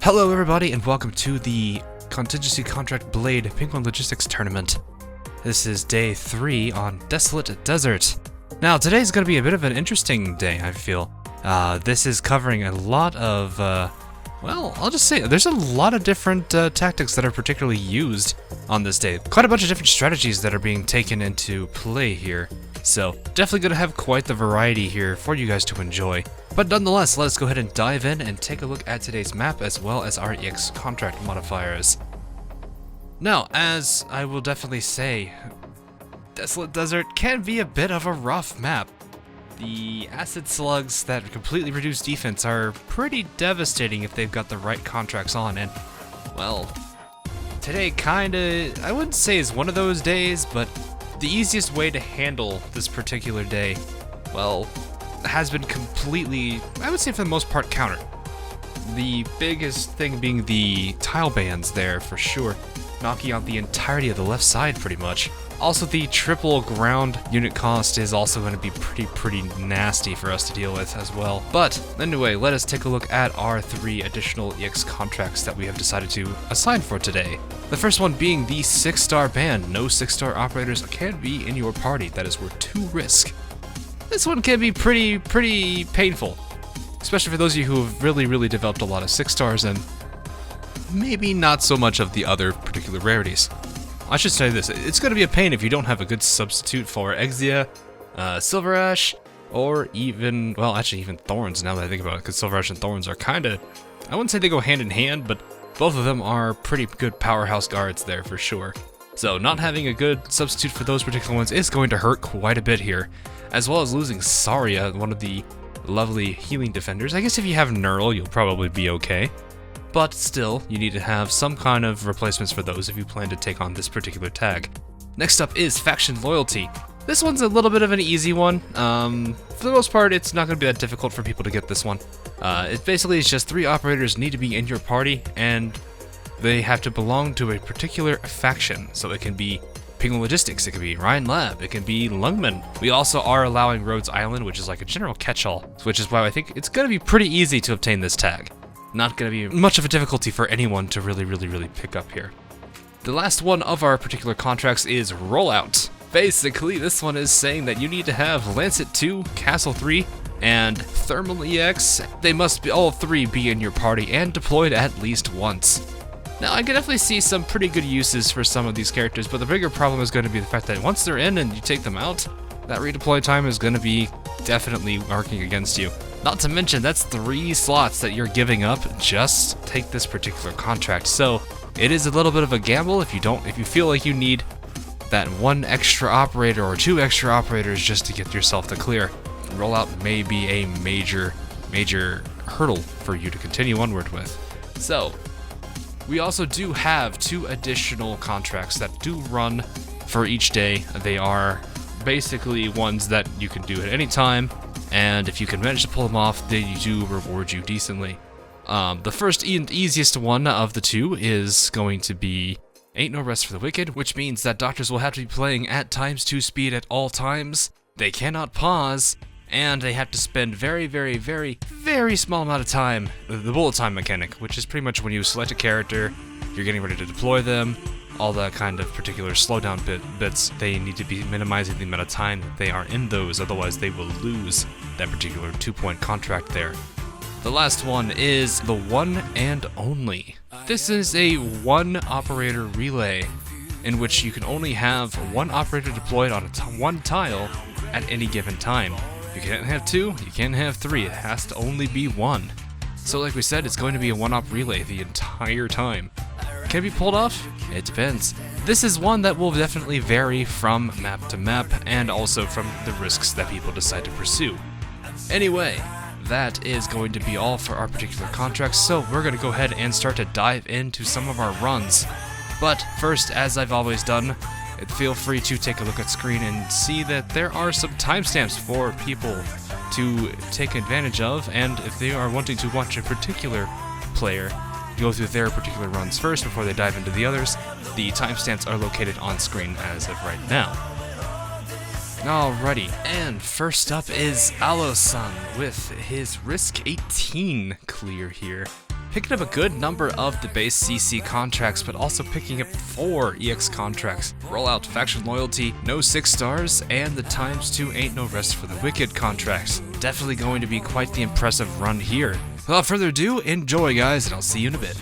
Hello everybody and welcome to the Contingency Contract Blade Penguin Logistics Tournament. This is day 3 on Desolate Desert. Now today's going to be a bit of an interesting day, I feel. This is covering a lot of, well, I'll just say there's a lot of different tactics that are particularly used on this day. Quite a bunch of different strategies that are being taken into play here. So definitely going to have quite the variety here for you guys to enjoy. But nonetheless, let's go ahead and dive in and take a look at today's map as well as our EX contract modifiers. Now, as I will definitely say, Desolate Desert can be a bit of a rough map. The acid slugs that completely reduce defense are pretty devastating if they've got the right contracts on, and, well, today kinda, I wouldn't say is one of those days, but the easiest way to handle this particular day, well, has been completely, I would say for the most part, countered. The biggest thing being the tile bans there for sure, knocking out the entirety of the left side pretty much. Also, the triple ground unit cost is also going to be pretty nasty for us to deal with as well. But anyway, let us take a look at our 3 additional EX contracts that we have decided to assign for today. The first one being the 6-star ban. No 6-star operators can be in your party. That is worth 2 risk. This one can be pretty painful, especially for those of you who have really developed a lot of 6-stars and maybe not so much of the other particular rarities. I should say this, it's going to be a pain if you don't have a good substitute for Exia, Silver Ash, or even, well, actually even Thorns now that I think about it, because Silver Ash and Thorns are kind of, I wouldn't say they go hand in hand, but both of them are pretty good powerhouse guards there for sure. So not having a good substitute for those particular ones is going to hurt quite a bit here, as well as losing Saria, one of the lovely healing defenders. I guess if you have Neural, you'll probably be okay. But still, you need to have some kind of replacements for those if you plan to take on this particular tag. Next up is Faction Loyalty. This one's a little bit of an easy one. For the most part, it's not going to be that difficult for people to get this one. It basically is just 3 operators need to be in your party, and they have to belong to a particular faction. So it can be Penguin Logistics, it can be Ryan Lab, it can be Lungman. We also are allowing Rhodes Island, which is like a general catch-all, which is why I think it's going to be pretty easy to obtain this tag. Not going to be much of a difficulty for anyone to really pick up here. The last one of our particular contracts is Rollout. Basically, this one is saying that you need to have Lancet 2, Castle 3, and Thermal EX. They must be all 3 be in your party and deployed at least once. Now, I can definitely see some pretty good uses for some of these characters, but the bigger problem is going to be the fact that once they're in and you take them out, that redeploy time is going to be definitely working against you. Not to mention, that's 3 slots that you're giving up just to take this particular contract. So it is a little bit of a gamble if you feel like you need that 1 extra operator or 2 extra operators just to get yourself the clear. Rollout may be a major hurdle for you to continue onward with. So we also do have 2 additional contracts that do run for each day. They are basically ones that you can do at any time, and if you can manage to pull them off, they do reward you decently. The first and easiest one of the 2 is going to be Ain't No Rest for the Wicked, which means that doctors will have to be playing at ×2 speed at all times. They cannot pause, and they have to spend very small amount of time, the bullet time mechanic, which is pretty much when you select a character, you're getting ready to deploy them, all that kind of particular slowdown bits, they need to be minimizing the amount of time that they are in those, otherwise they will lose that particular 2-point contract there. The last one is the One and Only. This is a 1 operator relay in which you can only have 1 operator deployed on 1 tile at any given time. You can't have 2, you can't have 3, it has to only be 1. So like we said, it's going to be a 1-op relay the entire time. Can it be pulled off? It depends. This is one that will definitely vary from map to map and also from the risks that people decide to pursue. Anyway, that is going to be all for our particular contracts, so we're going to go ahead and start to dive into some of our runs. But first, as I've always done, feel free to take a look at screen and see that there are some timestamps for people to take advantage of, and if they are wanting to watch a particular player go through their particular runs first before they dive into the others, the timestamps are located on screen as of right now. Alrighty, and first up is Alo-san with his Risk 18 clear here. picking up a good number of the base CC contracts, but also picking up 4 EX contracts. Rollout, Faction Loyalty, no 6 stars, and the ×2 Ain't No Rest for the Wicked contracts. Definitely going to be quite the impressive run here. Without further ado, enjoy guys, and I'll see you in a bit.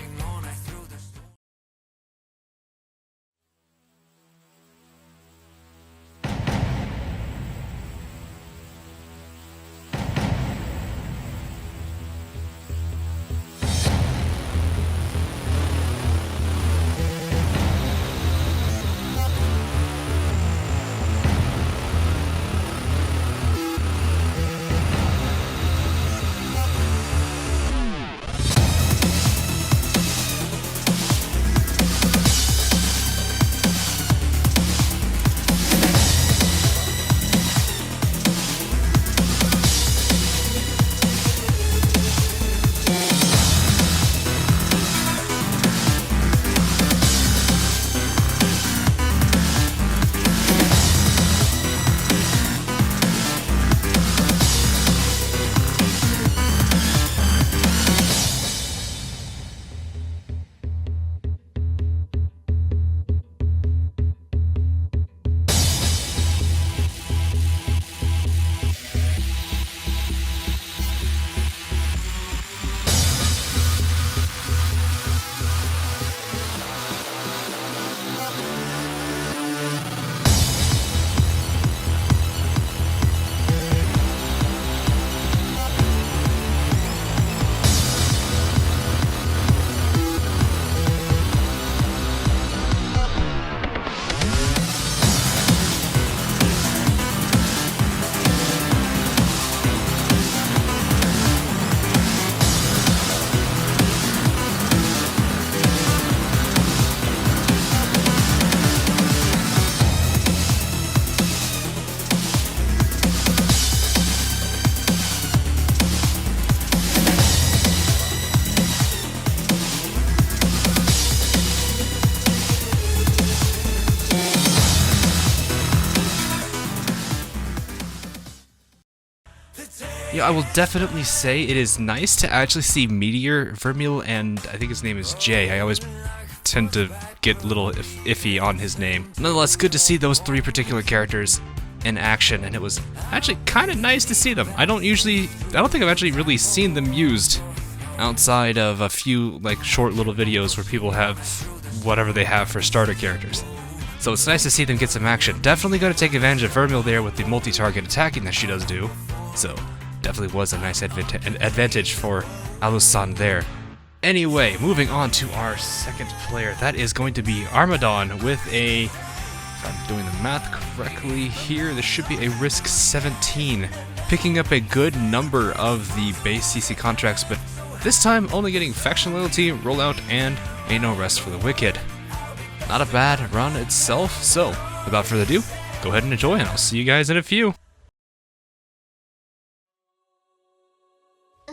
Yeah, I will definitely say it is nice to actually see Meteor, Vermeil, and I think his name is Jay. I always tend to get a little iffy on his name. Nonetheless, good to see those 3 particular characters in action, and it was actually kind of nice to see them. I don't think I've actually really seen them used outside of a few like short little videos where people have whatever they have for starter characters. So it's nice to see them get some action. Definitely going to take advantage of Vermeil there with the multi-target attacking that she does do. So definitely was a nice advantage for Alusan there. Anyway, moving on to our second player. That is going to be Armadon with a, if I'm doing the math correctly here, this should be a risk 17. Picking up a good number of the base CC contracts, but this time only getting Faction Loyalty, Rollout, and Ain't No Rest for the Wicked. Not a bad run itself, so without further ado, go ahead and enjoy, and I'll see you guys in a few.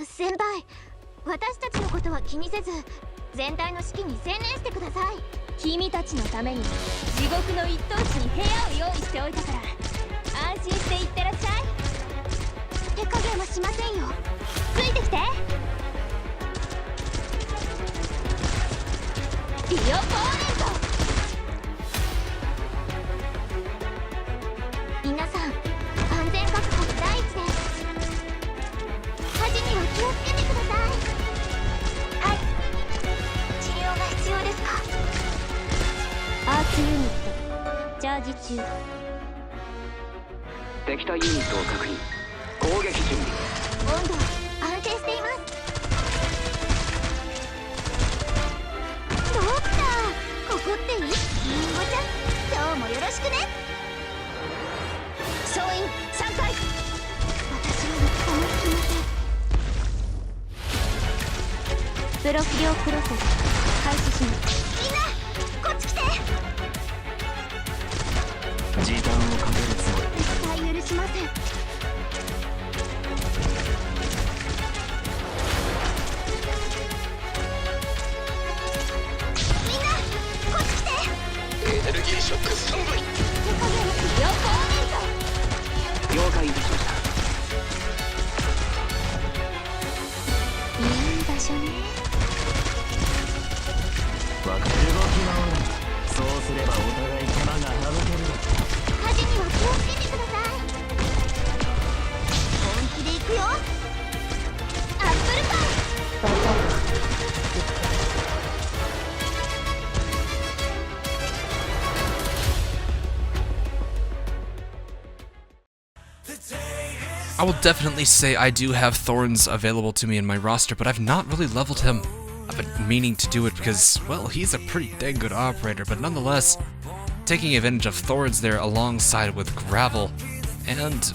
先輩、私たちのことは気にせず全体の指揮に専念してください。君たちのために地獄の一等地に部屋を用意しておいたから安心して行ってらっしゃい。手加減はしませんよ。ついてきて。リオポーネント。皆さん、安全確保第一です。火事には気をつけてください。はい。治療が必要ですか？アーツユニットチャージ中。敵対ユニットを確認。攻撃準備。温度は安定しています。ドクター、ここっていい？リンゴちゃん、今日もよろしくね。総員3回。私はこの気持ち。プロフィオプロセス開始します。みんなこっち来て。時間をかけるつもり。絶対許しません。みんなこっち来て。エネルギーショックスタンバイ。手加減不要コーネント。了解いたしました。いい場所ね。分かる。動き回る。そうすればお互い手間が省ける。火事には気をつけてください。本気で行くよ。アップルパイ。I will definitely say I do have Thorns available to me in my roster, but I've not really leveled him. I've been meaning to do it because, well, he's a pretty dang good operator, but nonetheless, taking advantage of Thorns there alongside with Gravel, and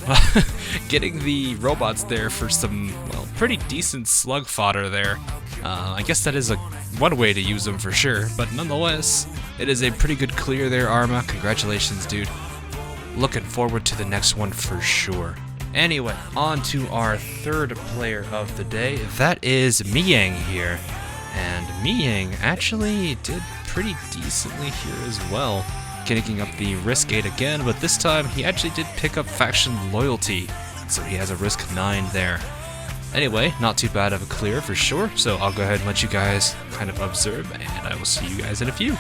getting the robots there for some, well, pretty decent slug fodder there. I guess that is one way to use them for sure, but nonetheless, it is a pretty good clear there, Arma. Congratulations, dude. Looking forward to the next one for sure. Anyway, on to our third player of the day. That is Miyang here. And Miyang actually did pretty decently here as well. Getting up the risk 8 again, but this time he actually did pick up faction loyalty. So he has a risk 9 there. Anyway, not too bad of a clear for sure. So I'll go ahead and let you guys kind of observe, and I will see you guys in a few.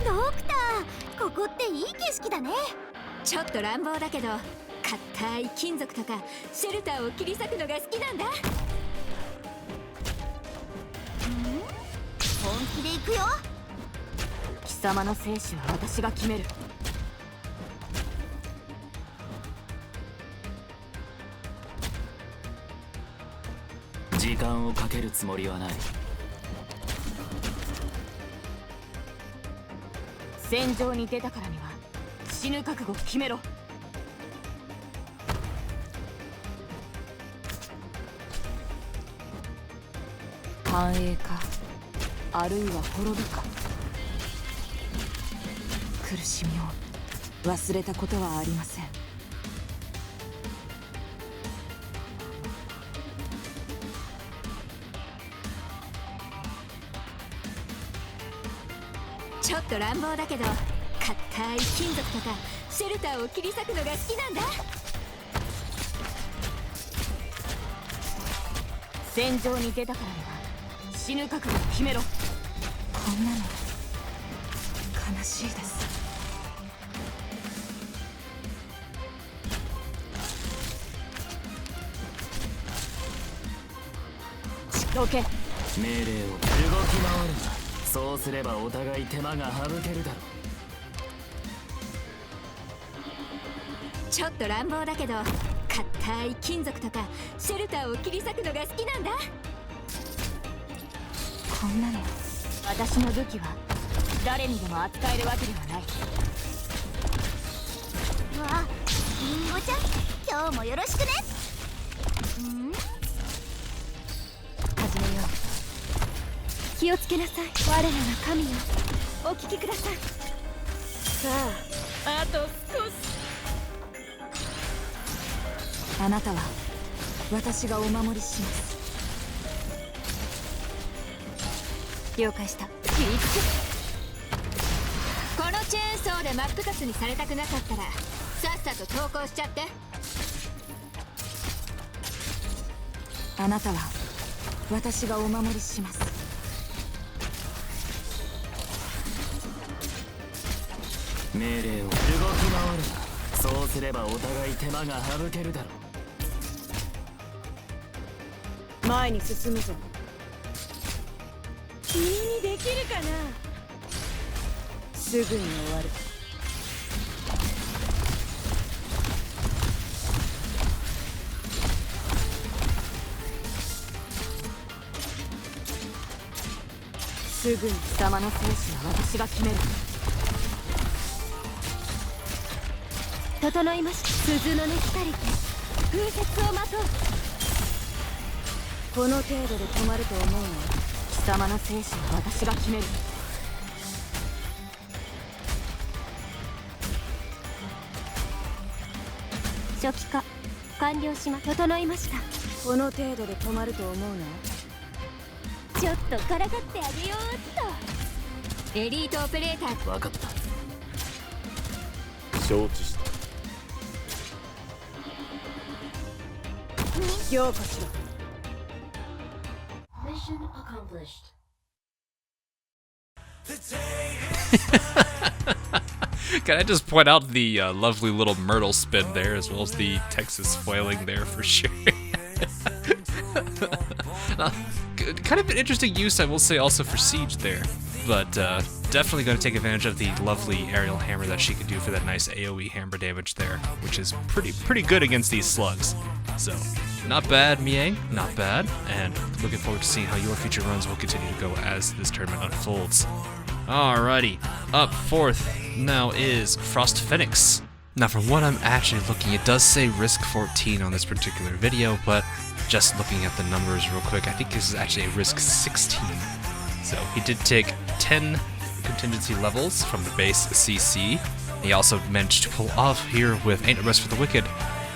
ドクター、ここっていい景色だね。ちょっと乱暴だけど、硬い金属とかシェルターを切り裂くのが好きなんだ。本気で行くよ。貴様の生死は私が決める。時間をかけるつもりはない。戦場に出たからには死ぬ覚悟を決めろ。繁栄か、あるいは滅びか。苦しみを忘れたことはありません。ちょっと乱暴だけど、硬い金属とかシェルターを切り裂くのが好きなんだ。戦場に出たからには死ぬ覚悟を決めろ。こんなの悲しいです。どけ。命令を。動き回るな。そうすればお互い手間が省けるだろう。ちょっと乱暴だけど、硬い金属とかシェルターを切り裂くのが好きなんだ。こんなの私の武器は誰にでも扱えるわけではない。わあ、リンゴちゃん、今日もよろしくね。始めよう。気をつけなさい。我らが神よ、お聞きください。さあ、あと少し。あなたは私がお守りします。了解した。このチェーンソーで真っ二つにされたくなかったらさっさと投降しちゃって。あなたは私がお守りします。命令を。動き回るな。そうすればお互い手間が省けるだろう。前に進むぞ。君にできるかな。すぐに終わる。すぐに貴様の生死は私が決める。整いました。鈴の音光りて風雪をまとう。この程度で止まると思うの。貴様の生死は私が決める。初期化完了しま整いました。この程度で止まると思うの。ちょっとからかってあげようっと。エリートオペレーター。分かった。承知した。凝固しろ。 Mission accomplished. Can I just point out the lovely little Myrtle spin there, as well as the Texas foiling there for sure. Kind of an interesting use, I will say, also for Siege there. But definitely going to take advantage of the lovely aerial hammer that she can do for that nice AoE hammer damage there, which is pretty good against these slugs. So, not bad, Miei, not bad. And looking forward to seeing how your future runs will continue to go as this tournament unfolds. Alrighty, up fourth now is Frost Phoenix. Now from what I'm actually looking, it does say risk 14 on this particular video, but just looking at the numbers real quick, I think this is actually a risk 16. So he did take 10 contingency levels from the base CC. He also managed to pull off here with Ain't No Rest for the Wicked,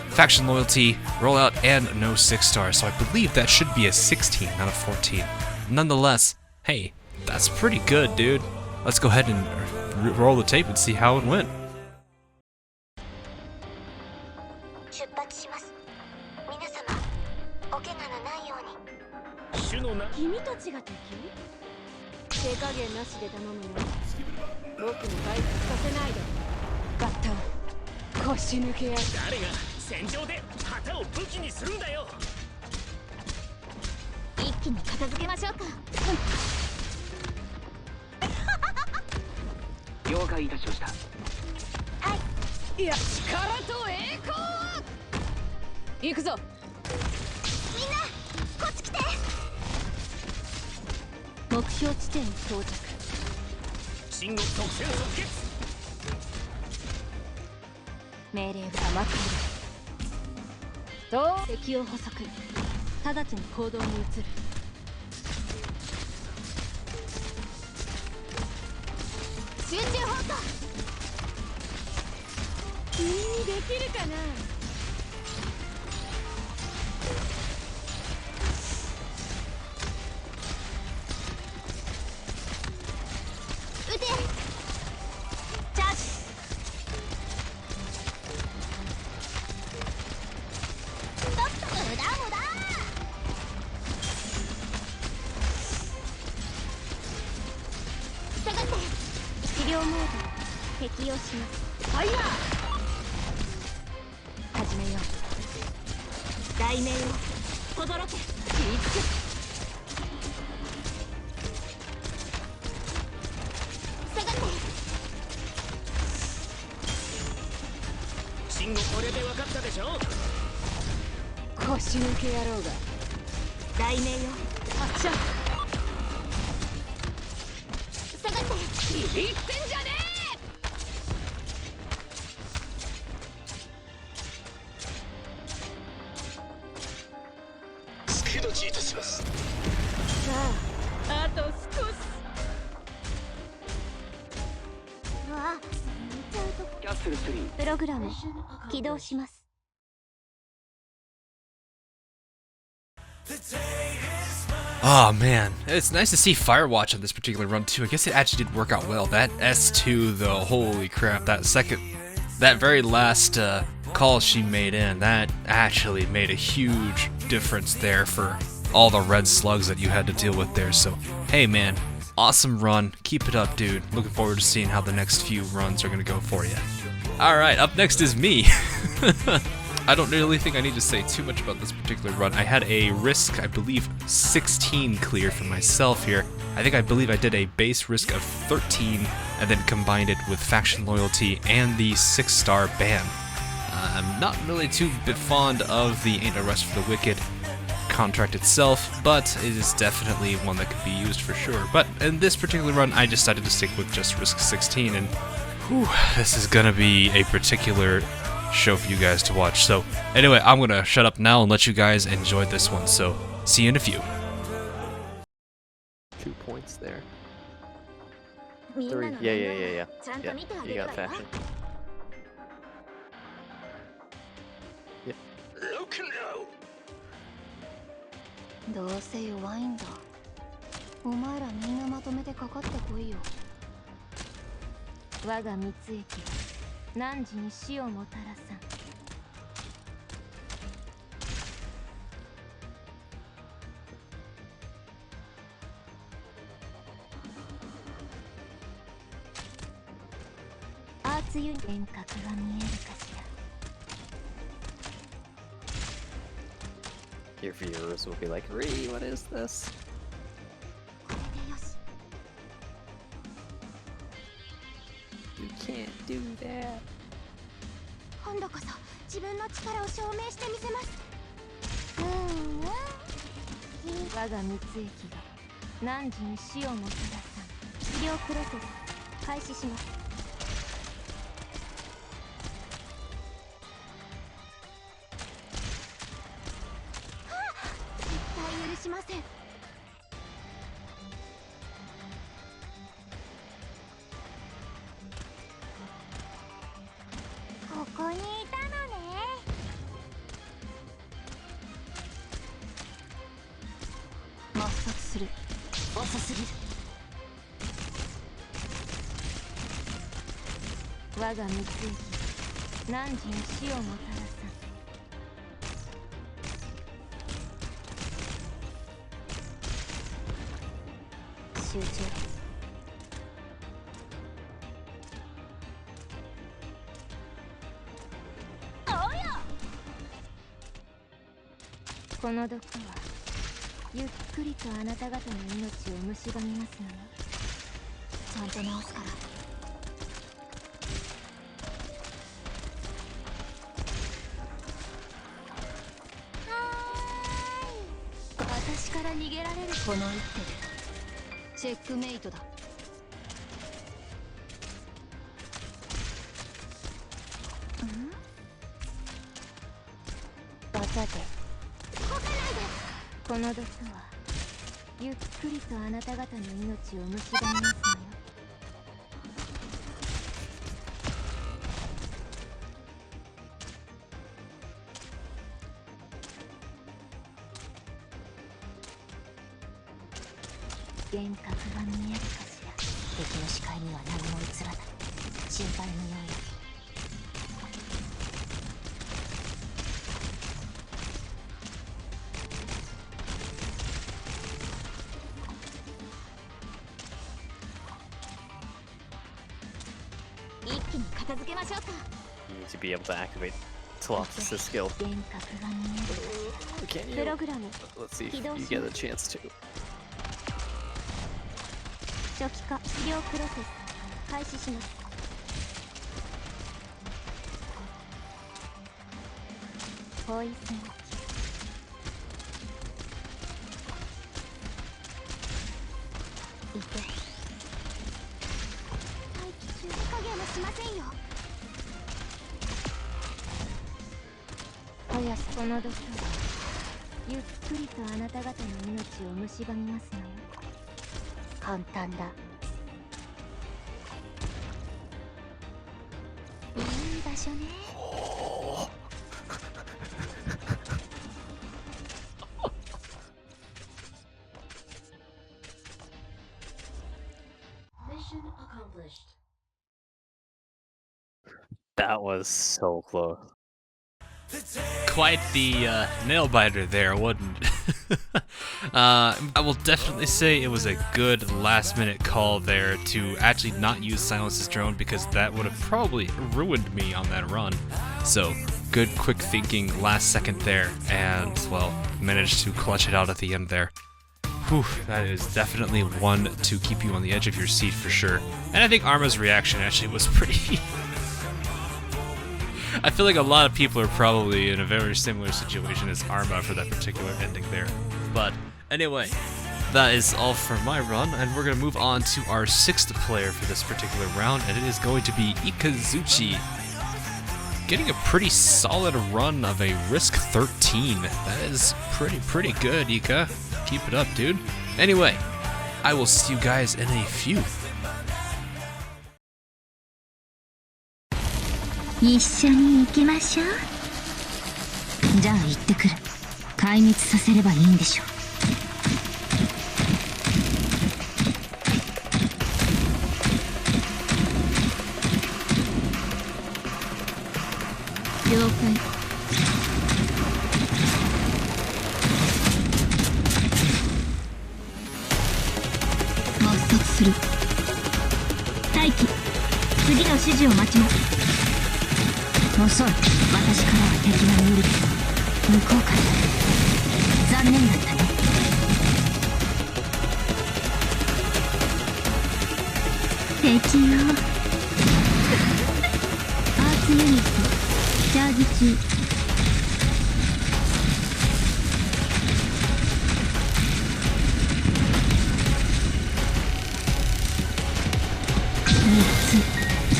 faction loyalty, rollout, and no 6-star. So I believe that should be a 16, not a 14. Nonetheless, hey, that's pretty good, dude. Let's go ahead and roll the tape and see how it went. 出発します。皆様、お怪我のないように。主のな君たちが敵？手加減なしで頼むよ。僕に回復させないで。バッタン、腰抜けや。誰が戦場で旗を武器にするんだよ。一気に片付けましょうか。了解いたしました。はい。いや、力と栄光。行くぞ。みんな、こっち来て。目標地点到着。信号特戦即決。命令が待っている。どう敵を捕捉。直ちに行動に移る。集中砲火。君にできるかな。撃て。チャージ。ちょっと無駄無駄。下がって。治療モード適用します。ファイヤー。始めよう。題名を轟け。気ぃつけ。下がって。信号これで分かったでしょ。腰抜け野郎が。題名を発射。下がって。ビビってんじゃね助立ちいたします。え。さあ、あと少し。うわ、寝ちゃうとこ。キャッスル3。プログラム起動します。Oh man, it's nice to see Firewatch on this particular run too. I guess it actually did work out well. That S2 though, holy crap, that very last call she made in, that actually made a huge difference there for all the red slugs that you had to deal with there. So, hey man, awesome run. Keep it up, dude. Looking forward to seeing how the next few runs are gonna go for you. Alright, up next is me. I don't really think I need to say too much about this particular run. I had a risk, I believe, 16 clear for myself here. I believe I did a base risk of 13 and then combined it with faction loyalty and the 6-star ban. I'm not really too fond of the Ain't No Rest for the Wicked contract itself, but it is definitely one that could be used for sure. But in this particular run, I decided to stick with just risk 16, and whew, this is gonna be a particular show for you guys to watch. So anyway, I'm gonna shut up now and let you guys enjoy this one. So see you in a few. 2 points there. みんな 3. の Yeah. ちゃんと見てあげ You る got わよ。 faction. Look now. どうせ弱いんだ。お前らみんなまとめてかかってこいよ。我が蜜液汝に死をもたらさん。強い幻覚が見えるかしら。 Your viewers will be like, Ree, what is this? これでよし。 You can't do that. 今度こそ自分の力を証明してみせます。我が蜜液が汝に死をもたらさん。治療プロセス開始します。絶対許しません。ここにいたのね。抹殺する。遅すぎる。我が蜜液が汝に死をもたらさん。集中。この毒はゆっくりとあなた方の命を蝕みますのよ。ちゃんと治すから。私から逃げられる。この一手でチェックメイトだ。技でこの毒はゆっくりとあなた方の命を蝕みますのよ。幻覚が見えるかしら。敵の視界には何も映らない。心配無用よ。一気に片付けましょうか。 You need to be able to activate Telepathy skill. 幻覚が見える。 Can プ you? ログラム Let's see if you get a chance to. 初期化治療プロセス開始します。ポイズンいて。待機中影もしませんよ。おやすこの毒はゆっくりとあなた方の命を蝕みますのよ。簡単だ。いい場所ね。That was so close. Quite the nail biter there, wasn't it? I will definitely say it was a good last minute call there to actually not use Silence's drone, because that would have probably ruined me on that run. So, good quick thinking last second there, and well, managed to clutch it out at the end there. Whew, that is definitely one to keep you on the edge of your seat for sure. And I think Arma's reaction actually was pretty... I feel like a lot of people are probably in a very similar situation as Arma for that particular ending there. But anyway, that is all for my run, and we're going to move on to our 6th player for this particular round, and it is going to be Ikazuchi. Getting a pretty solid run of a risk 13. That is pretty good, Ika. Keep it up, dude. Anyway, I will see you guys in a few. 一緒に行きましょう。じゃあ行ってくる。壊滅させればいいんでしょう。了解。抹殺する。待機。次の指示を待ちます。遅い。私からは敵が見えるけど向こうから残念だったね。敵よ。アーツユニットチャージ中。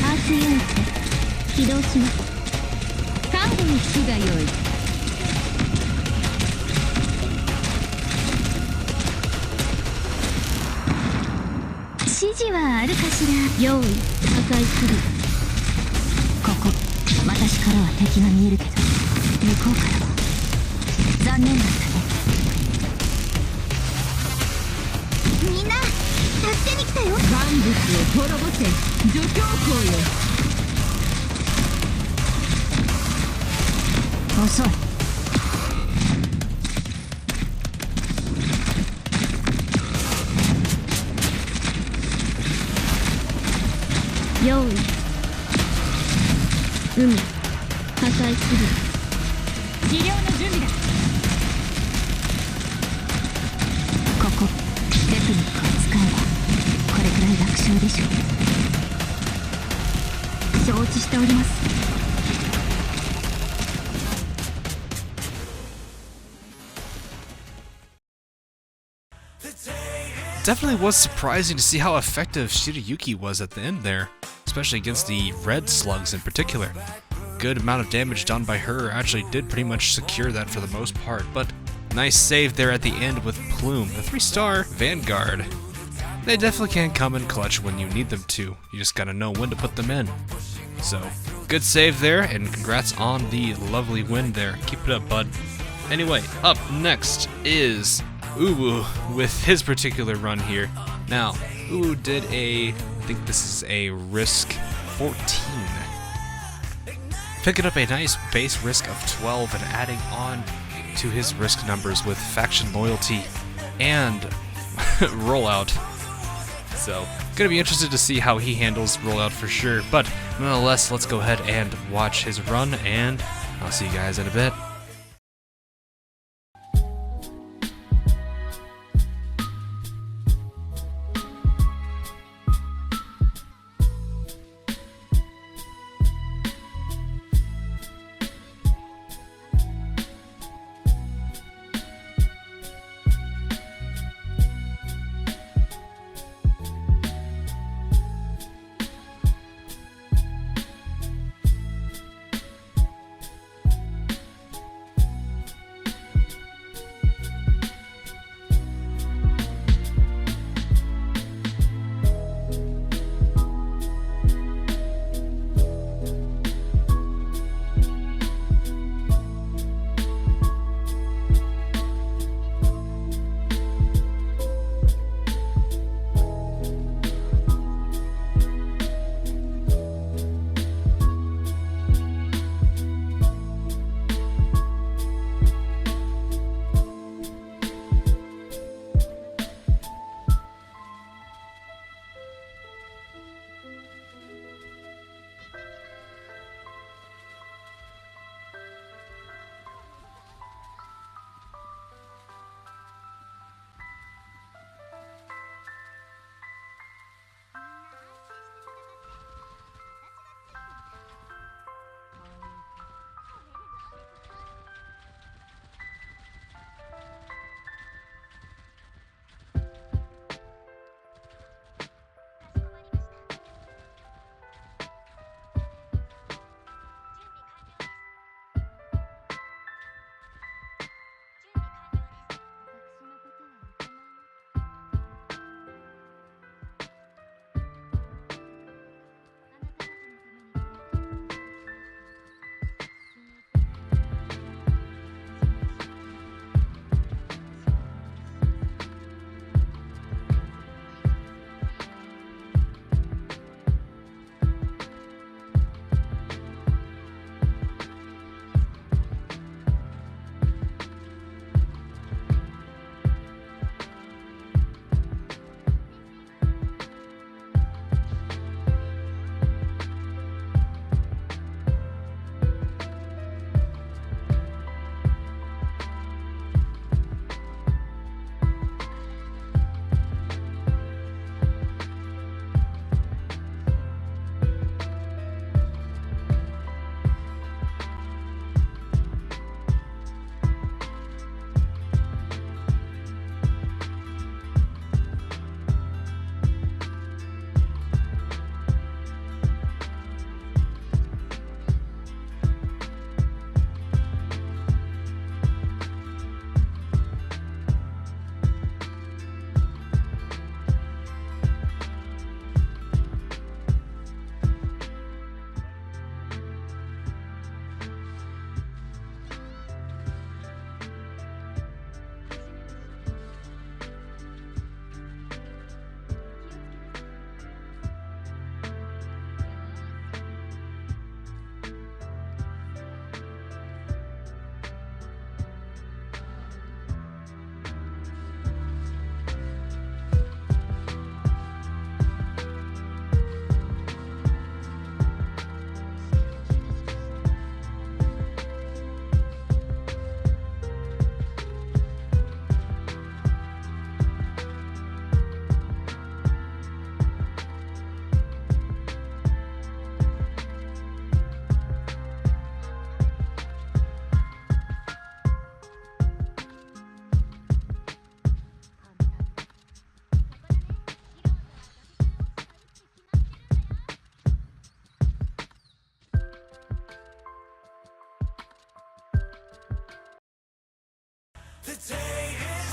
アーツユニット起動します。カードに引きが良い。指示はあるかしら。用意破壊する。ここ私からは敵が見えるけど向こうからは残念だったね。みんな助けに来たよ。万物を滅ぼせ除教皇よ。遅い。用意。破壊する。治療の準備だ。ここテクニックを使えばこれくらい楽勝でしょう。承知しております。Definitely was surprising to see how effective Shirayuki was at the end there, especially against the red slugs in particular. Good amount of damage done by her actually did pretty much secure that for the most part, but nice save there at the end with Plume, the 3-star Vanguard. They definitely can come in clutch when you need them to, you just gotta know when to put them in. So, good save there, and congrats on the lovely win there. Keep it up, bud. Anyway, up next is Uwu with his particular run here. Now, Uwu did I think this is a risk 14. Picking up a nice base risk of 12 and adding on to his risk numbers with faction loyalty and rollout. So, gonna be interested to see how he handles rollout for sure, but nonetheless, let's go ahead and watch his run, and I'll see you guys in a bit.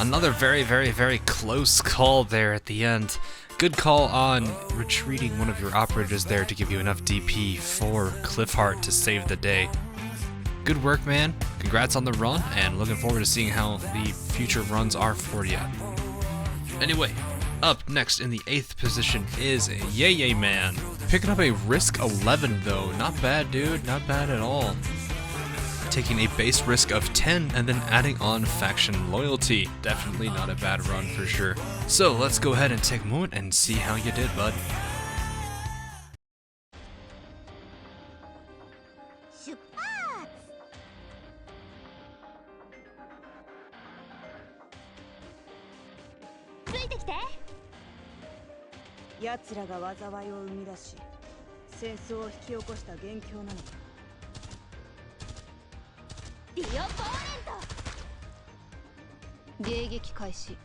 Another very close call there at the end. Good call on retreating one of your operators there to give you enough DP for Cliffheart to save the day. Good work, man. Congrats on the run, and looking forward to seeing how the future runs are for you. Anyway, up next in the 8th position is Yay Man. Picking up a risk 11 though. Not bad, dude. Not bad at all. Taking a base risk of 10 and then adding on faction loyalty. Definitely not a bad run for sure. So let's go ahead and take a moment and see how you did, bud. 出発。ついてきて。奴らが災いを生み出し、戦争を引き起こした元凶なのだ。ディオポーネント。迎撃開始。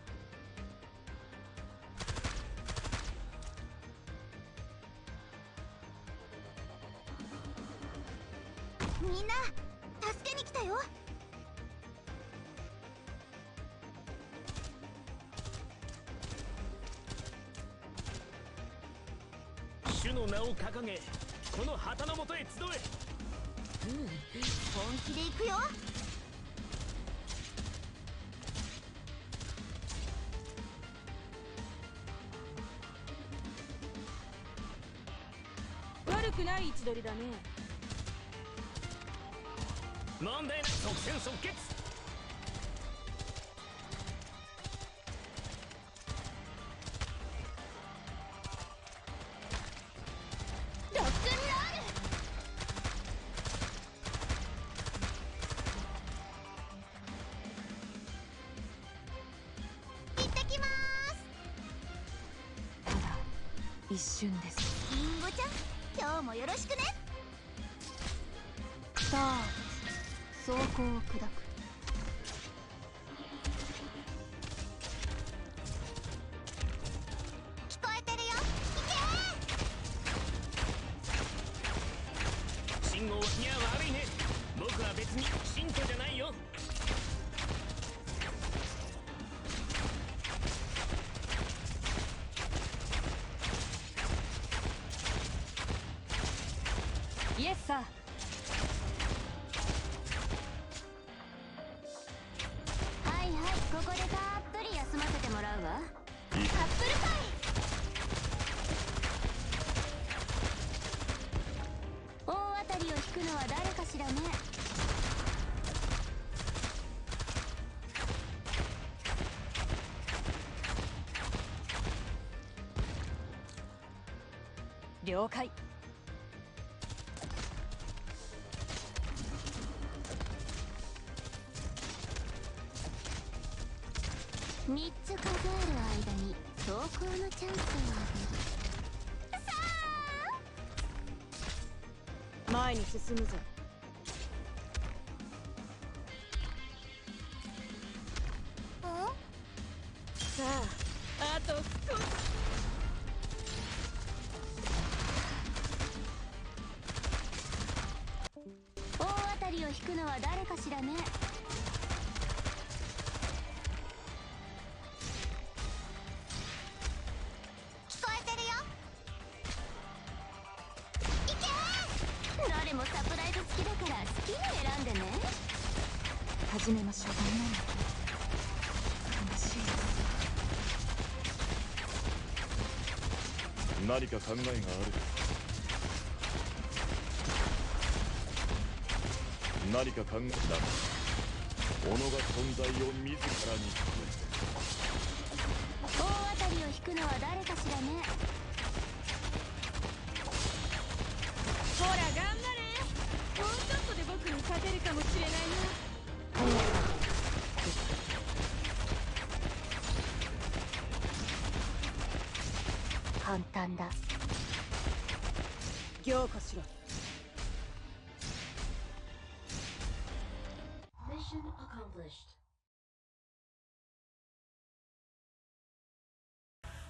みんな助けに来たよ。主の名を掲げ、この旗の下へ集え。本気で行くよ。悪くない位置取りだね。問題ない。即戦即決。ロックンロール。行ってきまーす。ただ一瞬です。リンゴちゃん、今日もよろしくね。さあ、走行を砕く。聞こえてるよ。行け信号いや悪いね。僕は別に信徒じゃないよ。イエスさ。はいはい、ここでたっぷり休ませてもらうわ。カップルパイ。大当たりを引くのは誰かしらね。了解。3つ数える間に走行のチャンスをあげる。さあ、前に進むぞ。さあ、あと少し。大当たりを引くのは誰かしらね。聞こえてるよ。いけー。誰もサプライズ好きだから好きに選んでね。始めましょう。悲しい。何か考えがある。何か考えだ。己が存在を自らに大当たりを引くのは誰かしらね。ほら頑張れ。もうちょっとで僕に勝てるかもしれないな。簡単だ。凝固しろ。Mission accomplished.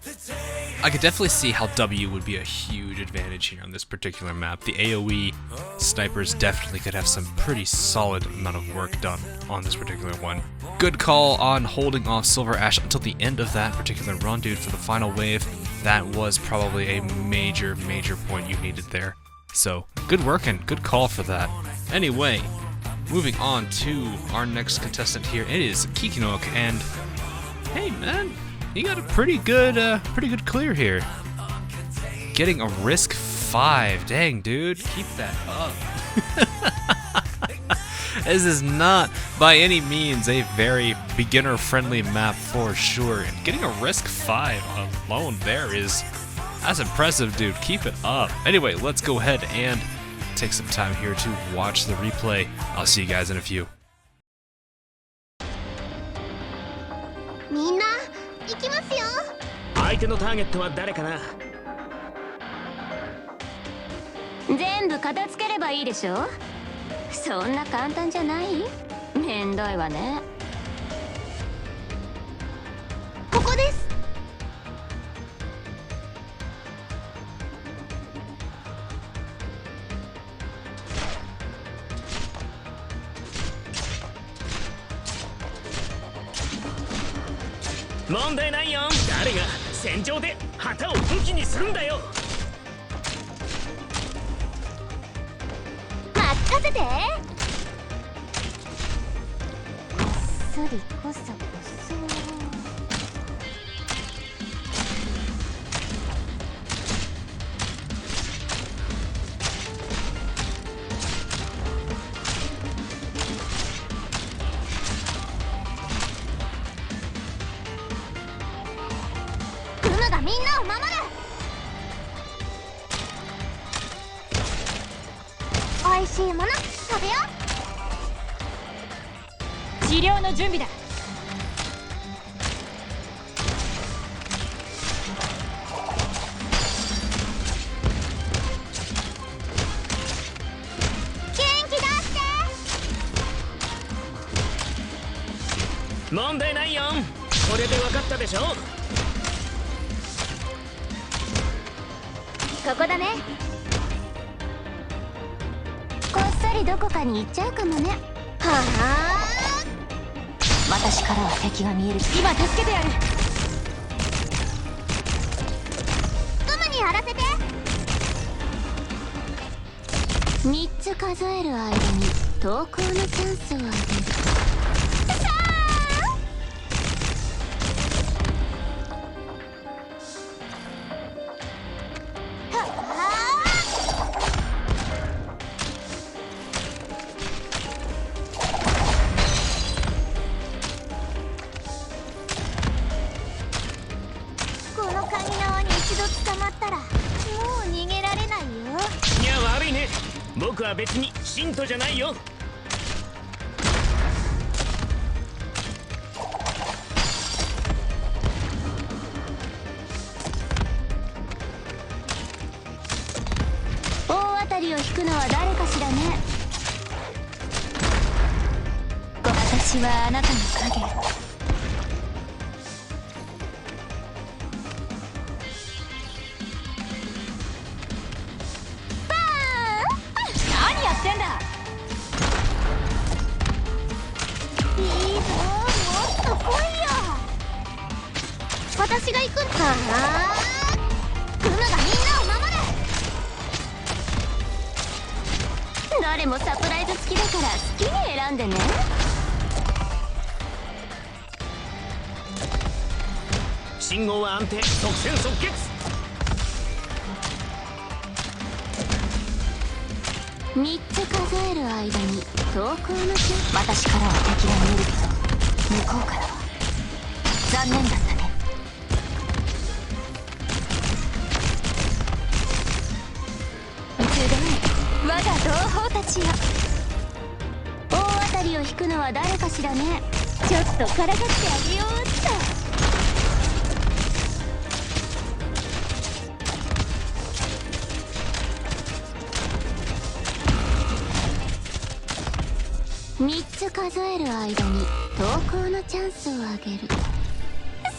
The day I could definitely see how W would be a huge advantage here on this particular map. The AoE snipers definitely could have some pretty solid amount of work done on this particular one. Good call on holding off Silver Ash until the end of that particular run, dude, for the final wave. That was probably a major point you needed there. So, good work and good call for that. Anyway, moving on to our next contestant here. It is Kikinook, and hey man, you got a pretty good clear here. Getting a risk 5. Dang, dude, keep that up. This is not by any means a very beginner-friendly map for sure. And getting a risk 5 alone there that's impressive, dude. Keep it up. Anyway, let's go ahead and take some time here to watch the replay. I'll see you guys in a few. みんな行きますよ。相手のターゲットは誰かな。全部片付ければいいでしょ。そんな簡単じゃない？めんどいわね。ここです。問題ないよ。誰が戦場で旗を武器にするんだよ。任せて。こっそりこそこそ。クムがみんなを守る。おいしいもの食べよう。治療の準備だ。元気出して。問題ないよ。これで分かったでしょ。ここだね。こっそりどこかに行っちゃうかもね。はあ。私からは敵が見える。今助けてやる。クムにやらせて。3つ数える間に投稿のチャンスをあげる。さあ。捕まったらもう逃げられないよ。いや悪いね。僕は別に信徒じゃないよ。大当たりを引くのは誰かしらね。私はあなたの影。私が行くんだ。クムがみんなを守る。誰もサプライズ付きだから好きに選んでね。信号は安定。即戦即決。3つ数える間に投稿の私からは敵が見えるけど、向こうからは残念だったね。我が同胞たちよ。大当たりを引くのは誰かしらね。ちょっとからかってあげようっと。3つ数える間に投稿のチャンスをあげる。さ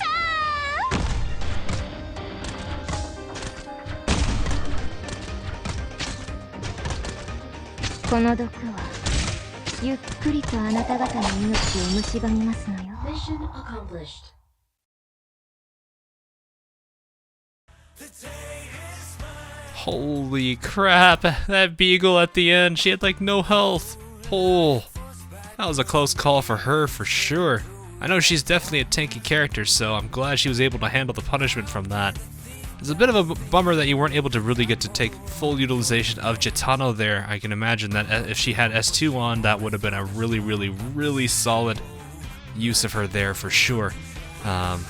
あ。この毒はゆっくりとあなた方の命を蝕みますのよ。 Mission accomplished. Holy crap, that beagle at the end, she had like no health. Oh, that was a close call for her for sure. I know she's definitely a tanky character, so I'm glad she was able to handle the punishment from that. It's a bit of a bummer that you weren't able to really get to take full utilization of Gitano there. I can imagine that if she had S2 on, that would have been a really solid use of her there for sure.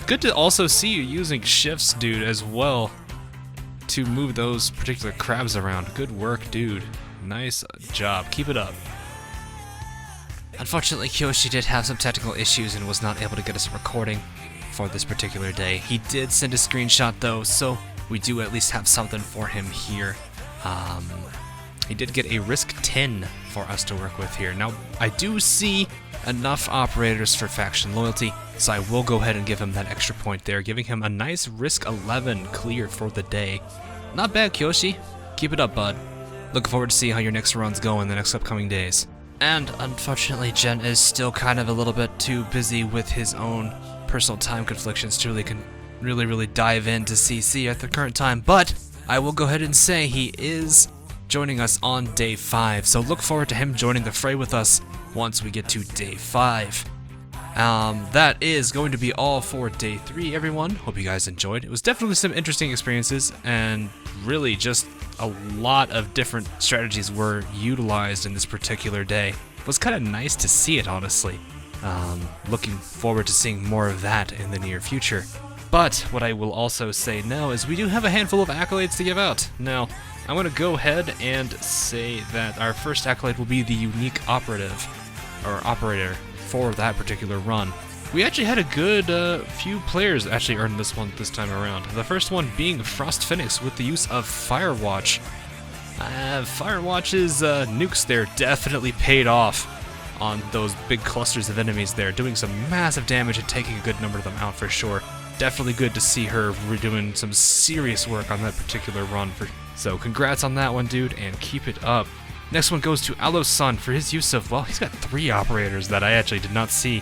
Good to also see you using shifts, dude, as well to move those particular crabs around. Good work, dude. Nice job. Keep it up. Unfortunately, Kyoshi did have some technical issues and was not able to get us a recording for this particular day. He did send a screenshot though, so we do at least have something for him here. He did get a risk 10 for us to work with here. Now, I do see enough operators for faction loyalty, so I will go ahead and give him that extra point there, giving him a nice risk 11 clear for the day. Not bad, Kyoshi. Keep it up, bud. Looking forward to see how your next runs go in the next upcoming days. And unfortunately, Jen is still kind of a little bit too busy with his own personal time conflictions to really dive into CC at the current time, but I will go ahead and say he is joining us on day 5, so look forward to him joining the fray with us once we get to day 5. That is going to be all for day 3, everyone. Hope you guys enjoyed. It was definitely some interesting experiences, and really just a lot of different strategies were utilized in this particular day. It was kind of nice to see it, honestly. Looking forward to seeing more of that in the near future. But what I will also say now is we do have a handful of accolades to give out. Now, I'm going to go ahead and say that our first accolade will be the unique operator for that particular run. We actually had a good few players actually earn this one this time around. The first one being Frost Phoenix with the use of Firewatch. Firewatch's nukes there definitely paid off on those big clusters of enemies there, doing some massive damage and taking a good number of them out for sure. Definitely good to see her doing some serious work on that particular run. So congrats on that one, dude, and keep it up. Next one goes to Alosun for his use of, well, he's got 3 operators that I actually did not see,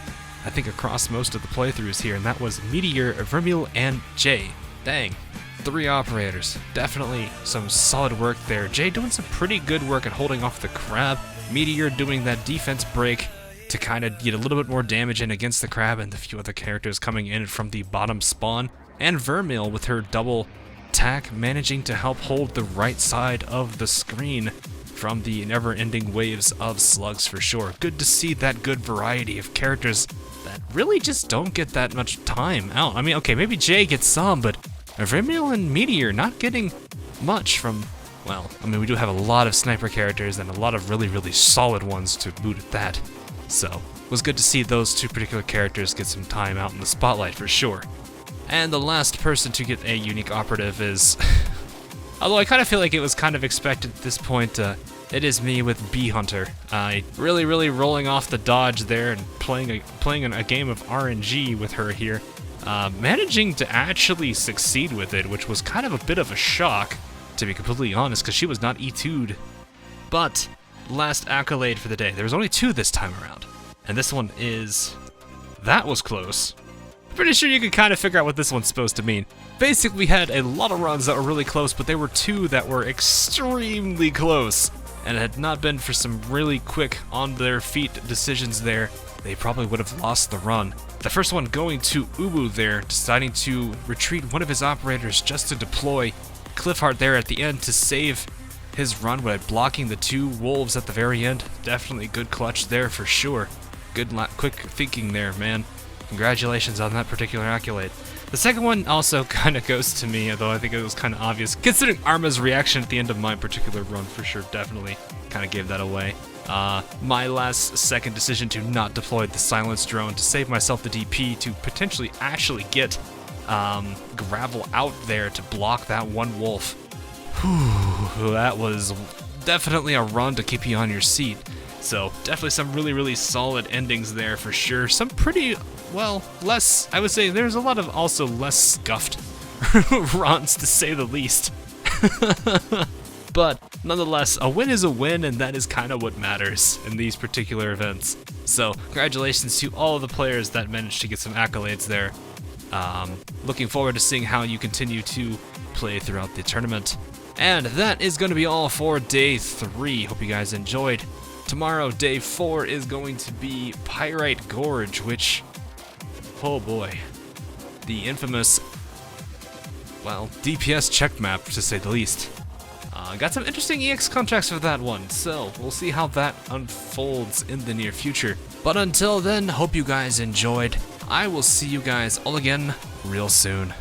I think, across most of the playthroughs here, and that was Meteor, Vermeil, and Jay. Dang, 3 operators. Definitely some solid work there. Jay doing some pretty good work at holding off the crab. Meteor doing that defense break to kind of get a little bit more damage in against the crab and the few other characters coming in from the bottom spawn. And Vermeil with her double attack managing to help hold the right side of the screen from the never-ending waves of slugs for sure. Good to see that good variety of characters that really just don't get that much time out. I mean, okay, maybe Jay gets some, but Vermeil and Meteor not getting much from, well, I mean, we do have a lot of sniper characters and a lot of really solid ones to boot at that. So, it was good to see those 2 particular characters get some time out in the spotlight for sure. And the last person to get a unique operative is, although I kind of feel like it was kind of expected at this point, it is me with Bee Hunter. Really rolling off the dodge there and playing a game of RNG with her here. Managing to actually succeed with it, which was kind of a bit of a shock, to be completely honest, because she was not E2'd. But, last accolade for the day. There was only 2 this time around. And this one is... that was close. Pretty sure you can kind of figure out what this one's supposed to mean. Basically, we had a lot of runs that were really close, but there were 2 that were extremely close. And it had not been for some really quick on-their-feet decisions there, they probably would have lost the run. The first one going to Ubu there, deciding to retreat one of his operators just to deploy Cliffheart there at the end to save his run by blocking the 2 wolves at the very end. Definitely good clutch there for sure. Good quick thinking there, man. Congratulations on that particular accolade. The second one also kind of goes to me, although I think it was kind of obvious, considering Arma's reaction at the end of my particular run for sure. Definitely kind of gave that away. My last second decision to not deploy the silence drone to save myself the DP to potentially actually get gravel out there to block that one wolf. Whew, that was definitely a run to keep you on your seat. So definitely some really solid endings there for sure. Some pretty, well, less, I would say there's a lot of also less scuffed runs to say the least. But nonetheless, a win is a win, and that is kind of what matters in these particular events. So, congratulations to all of the players that managed to get some accolades there. Looking forward to seeing how you continue to play throughout the tournament. And that is going to be all for day 3. Hope you guys enjoyed. Tomorrow, day 4 is going to be Pyrite Gorge, which, oh boy, the infamous, well, DPS check map, to say the least. Got some interesting EX contracts for that one, so we'll see how that unfolds in the near future. But until then, hope you guys enjoyed. I will see you guys all again real soon.